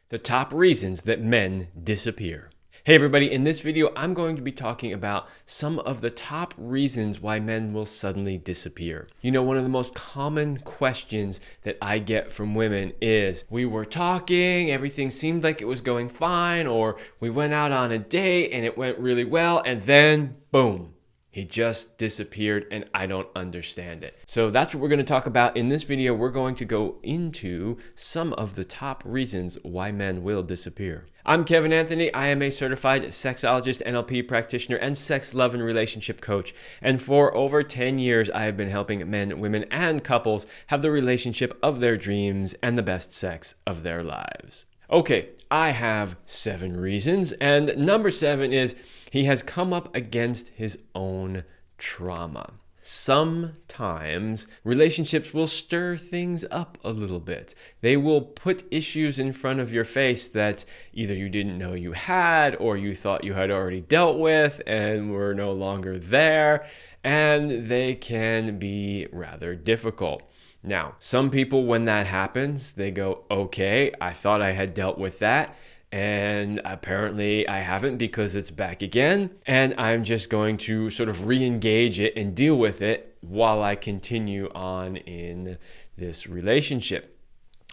The top reasons that men disappear. Hey everybody, in this video, I'm going to be talking about some of the top reasons why men will suddenly disappear. You know, one of the most common questions that I get from women is, we were talking, everything seemed like it was going fine, or we went out on a date and it went really well, and then boom. He just disappeared and I don't understand it. So that's what we're going to talk about in this video. We're going to go into some of the top reasons why men will disappear. I'm Kevin Anthony. I am a certified sexologist, NLP practitioner, and sex, love, and relationship coach. And for over 10 years, I have been helping men, women, and couples have the relationship of their dreams and the best sex of their lives. Okay, I have 7 reasons, and number 7 is he has come up against his own trauma. Sometimes relationships will stir things up a little bit. They will put issues in front of your face that either you didn't know you had or you thought you had already dealt with and were no longer there, and they can be rather difficult. Now, some people, when that happens, they go, okay, I thought I had dealt with that, and apparently I haven't because it's back again, and I'm just going to sort of re-engage it and deal with it while I continue on in this relationship.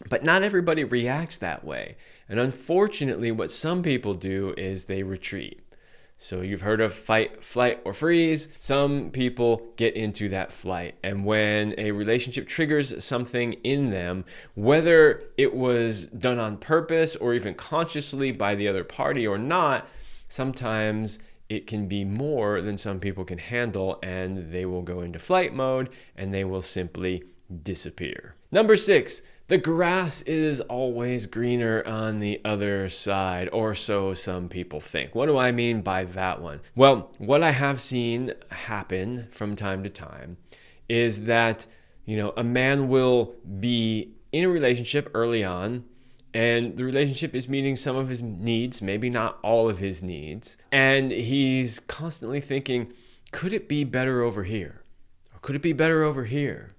But not everybody reacts that way. And unfortunately, what some people do is they retreat. So you've heard of fight, flight, or freeze. Some people get into that flight. And when a relationship triggers something in them, whether it was done on purpose or even consciously by the other party or not, sometimes it can be more than some people can handle, and they will go into flight mode and they will simply disappear. Number 6. The grass is always greener on the other side, or so some people think. What do I mean by that one? Well, what I have seen happen from time to time is that, a man will be in a relationship early on, and the relationship is meeting some of his needs, maybe not all of his needs, and he's constantly thinking, could it be better over here? Or could it be better over here?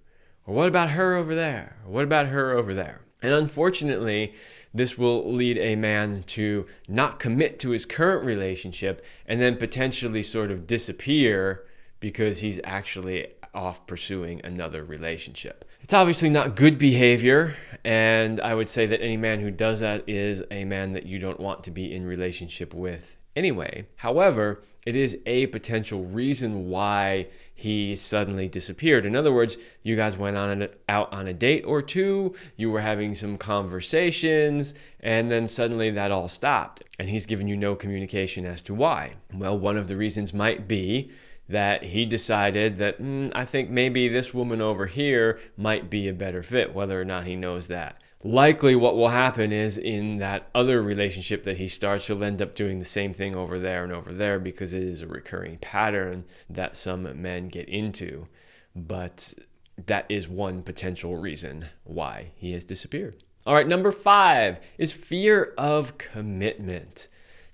Or what about her over there? Or what about her over there? And unfortunately, this will lead a man to not commit to his current relationship and then potentially sort of disappear because he's actually off pursuing another relationship. It's obviously not good behavior, and I would say that any man who does that is a man that you don't want to be in relationship with anyway. However, it is a potential reason why he suddenly disappeared. In other words, you guys went out on a date or two, you were having some conversations, and then suddenly that all stopped. And he's given you no communication as to why. Well, one of the reasons might be that he decided that, I think maybe this woman over here might be a better fit, whether or not he knows that. Likely what will happen is in that other relationship that he starts, he'll end up doing the same thing over there and over there because it is a recurring pattern that some men get into. But that is one potential reason why he has disappeared. All right, number 5 is fear of commitment.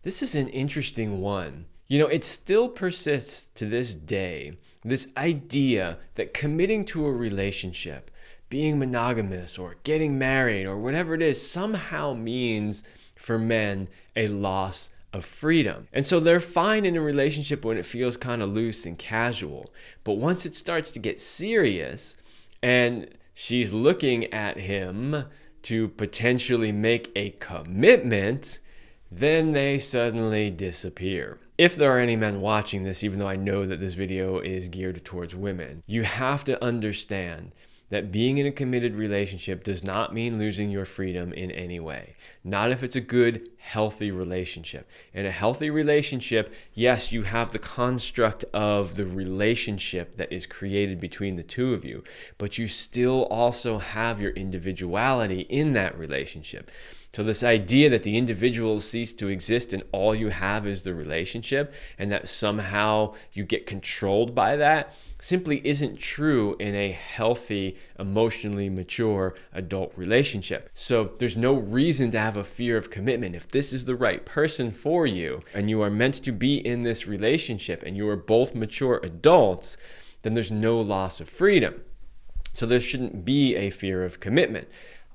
This is an interesting one. It still persists to this day, this idea that committing to a relationship, being monogamous or getting married or whatever it is, somehow means for men a loss of freedom. And so they're fine in a relationship when it feels kind of loose and casual. But once it starts to get serious and she's looking at him to potentially make a commitment, then they suddenly disappear. If there are any men watching this, even though I know that this video is geared towards women, you have to understand that being in a committed relationship does not mean losing your freedom in any way. Not if it's a good, healthy relationship. In a healthy relationship, yes, you have the construct of the relationship that is created between the two of you, but you still also have your individuality in that relationship. So this idea that the individuals cease to exist and all you have is the relationship, and that somehow you get controlled by that, simply isn't true in a healthy, emotionally mature adult relationship. So there's no reason to have a fear of commitment. If this is the right person for you and you are meant to be in this relationship and you are both mature adults, then there's no loss of freedom. So there shouldn't be a fear of commitment.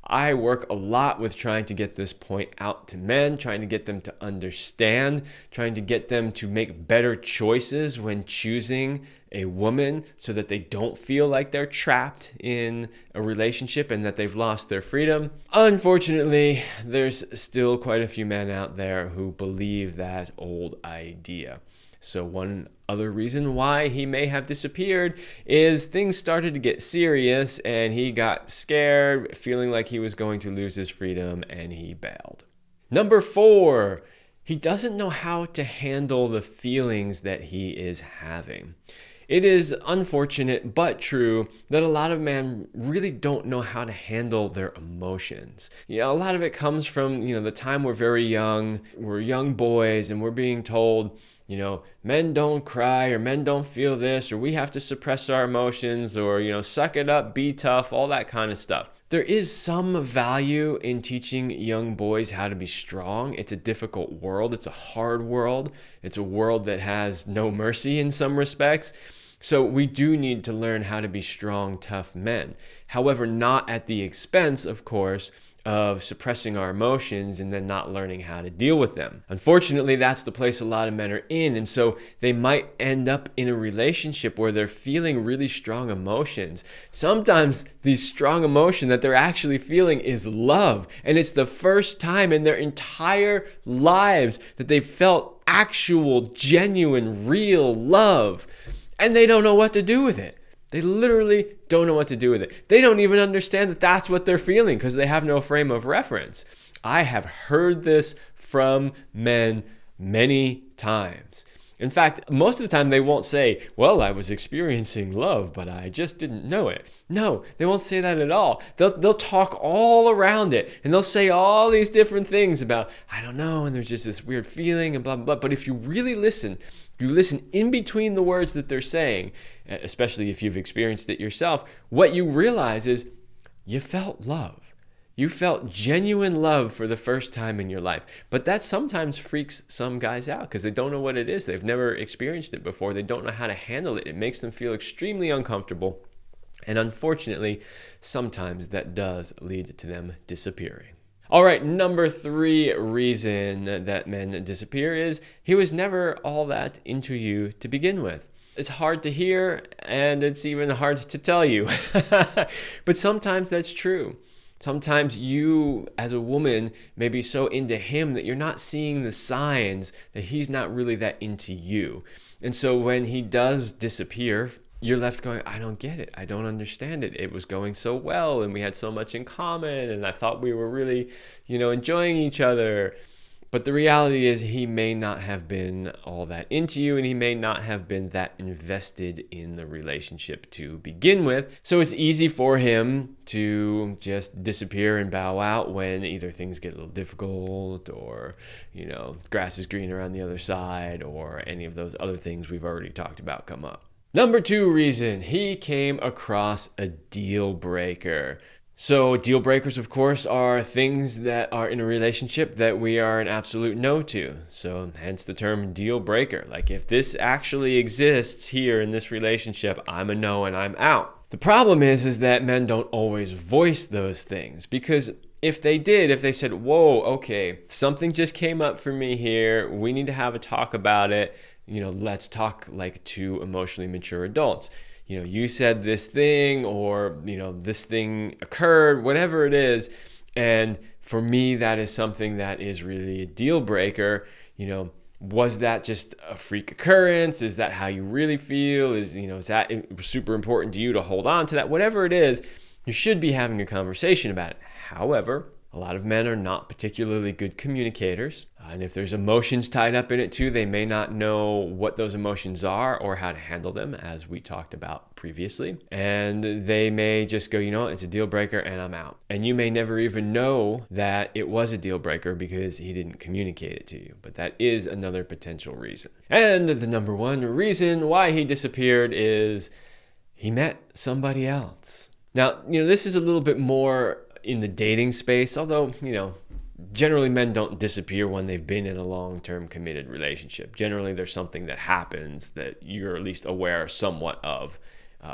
I work a lot with trying to get this point out to men, trying to get them to understand, trying to get them to make better choices when choosing a woman so that they don't feel like they're trapped in a relationship and that they've lost their freedom. Unfortunately, there's still quite a few men out there who believe that old idea. So one other reason why he may have disappeared is things started to get serious and he got scared, feeling like he was going to lose his freedom, and he bailed. Number 4, he doesn't know how to handle the feelings that he is having. It is unfortunate but true that a lot of men really don't know how to handle their emotions. A lot of it comes from, the time we're very young, we're young boys, and we're being told, men don't cry, or men don't feel this, or we have to suppress our emotions, or, suck it up, be tough, all that kind of stuff. There is some value in teaching young boys how to be strong. It's a difficult world. It's a hard world. It's a world that has no mercy in some respects. So we do need to learn how to be strong, tough men. However, not at the expense, of course, of suppressing our emotions and then not learning how to deal with them. Unfortunately, that's the place a lot of men are in. And so they might end up in a relationship where they're feeling really strong emotions. Sometimes the strong emotion that they're actually feeling is love. And it's the first time in their entire lives that they've felt actual, genuine, real love. And they don't know what to do with it. They literally don't know what to do with it. They don't even understand that that's what they're feeling because they have no frame of reference. I have heard this from men many times. In fact, most of the time they won't say, well, I was experiencing love, but I just didn't know it. No, they won't say that at all. They'll talk all around it, and they'll say all these different things about, I don't know, and there's just this weird feeling and blah, blah, blah. But if you really listen, you listen in between the words that they're saying, especially if you've experienced it yourself, what you realize is you felt love. You felt genuine love for the first time in your life. But that sometimes freaks some guys out because they don't know what it is. They've never experienced it before. They don't know how to handle it. It makes them feel extremely uncomfortable. And unfortunately, sometimes that does lead to them disappearing. All right, number 3 reason that men disappear is he was never all that into you to begin with. It's hard to hear, and it's even hard to tell you. But sometimes that's true. Sometimes you, as a woman, may be so into him that you're not seeing the signs that he's not really that into you. And so when he does disappear, you're left going, I don't get it. I don't understand it. It was going so well, and we had so much in common, and I thought we were really, enjoying each other. But the reality is he may not have been all that into you, and he may not have been that invested in the relationship to begin with. So it's easy for him to just disappear and bow out when either things get a little difficult, or, grass is greener on the other side, or any of those other things we've already talked about come up. Number 2 reason, he came across a deal breaker. So deal breakers, of course, are things that are in a relationship that we are an absolute no to. So hence the term deal breaker. Like, if this actually exists here in this relationship, I'm a no and I'm out. The problem is that men don't always voice those things, because if they did, if they said, whoa, okay, something just came up for me here, we need to have a talk about it, let's talk like 2 emotionally mature adults. You said this thing, or, this thing occurred, whatever it is. And for me, that is something that is really a deal breaker. Was that just a freak occurrence? Is that how you really feel? Is that super important to you to hold on to that? Whatever it is, you should be having a conversation about it. However, a lot of men are not particularly good communicators. And if there's emotions tied up in it too, they may not know what those emotions are or how to handle them, as we talked about previously. And they may just go, it's a deal breaker and I'm out. And you may never even know that it was a deal breaker because he didn't communicate it to you. But that is another potential reason. And the number 1 reason why he disappeared is he met somebody else. Now, this is a little bit more in the dating space, although, generally men don't disappear when they've been in a long-term committed relationship. Generally, there's something that happens that you're at least aware somewhat of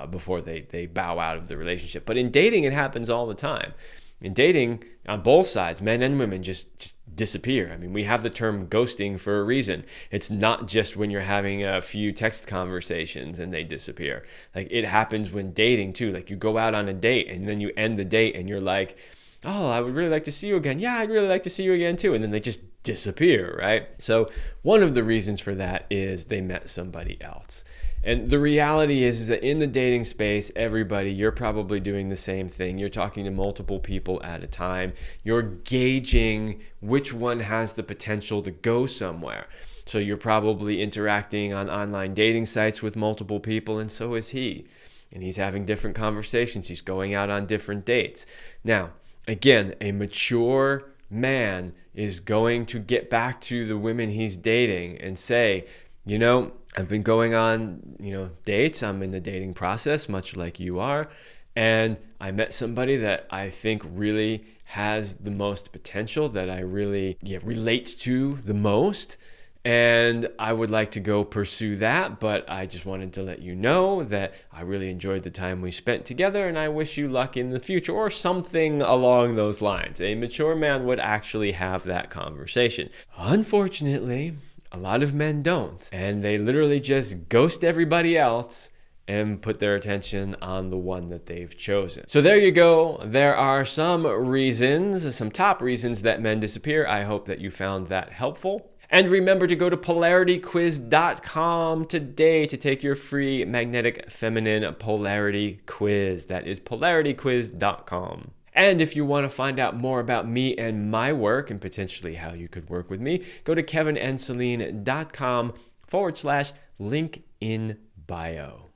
before they bow out of the relationship. But in dating, it happens all the time. In dating, on both sides, men and women just disappear. I mean, we have the term ghosting for a reason. It's not just when you're having a few text conversations and they disappear. Like, it happens when dating too. Like, you go out on a date and then you end the date and you're like, oh, I would really like to see you again. Yeah, I'd really like to see you again too. And then they just disappear, right? So one of the reasons for that is they met somebody else. And the reality is that in the dating space, everybody, you're probably doing the same thing. You're talking to multiple people at a time. You're gauging which one has the potential to go somewhere. So you're probably interacting on online dating sites with multiple people, and so is he. And he's having different conversations. He's going out on different dates. Now, again, a mature man is going to get back to the women he's dating and say, you know, I've been going on, dates. I'm in the dating process, much like you are. And I met somebody that I think really has the most potential, that I really relate to the most. And I would like to go pursue that, but I just wanted to let you know that I really enjoyed the time we spent together and I wish you luck in the future, or something along those lines. A mature man would actually have that conversation. Unfortunately, a lot of men don't, and they literally just ghost everybody else and put their attention on the one that they've chosen. So there you go. There are some reasons, some top reasons that men disappear. I hope that you found that helpful. And remember to go to polarityquiz.com today to take your free magnetic feminine polarity quiz. That is polarityquiz.com. And if you want to find out more about me and my work and potentially how you could work with me, go to kevinandceline.com/link in bio.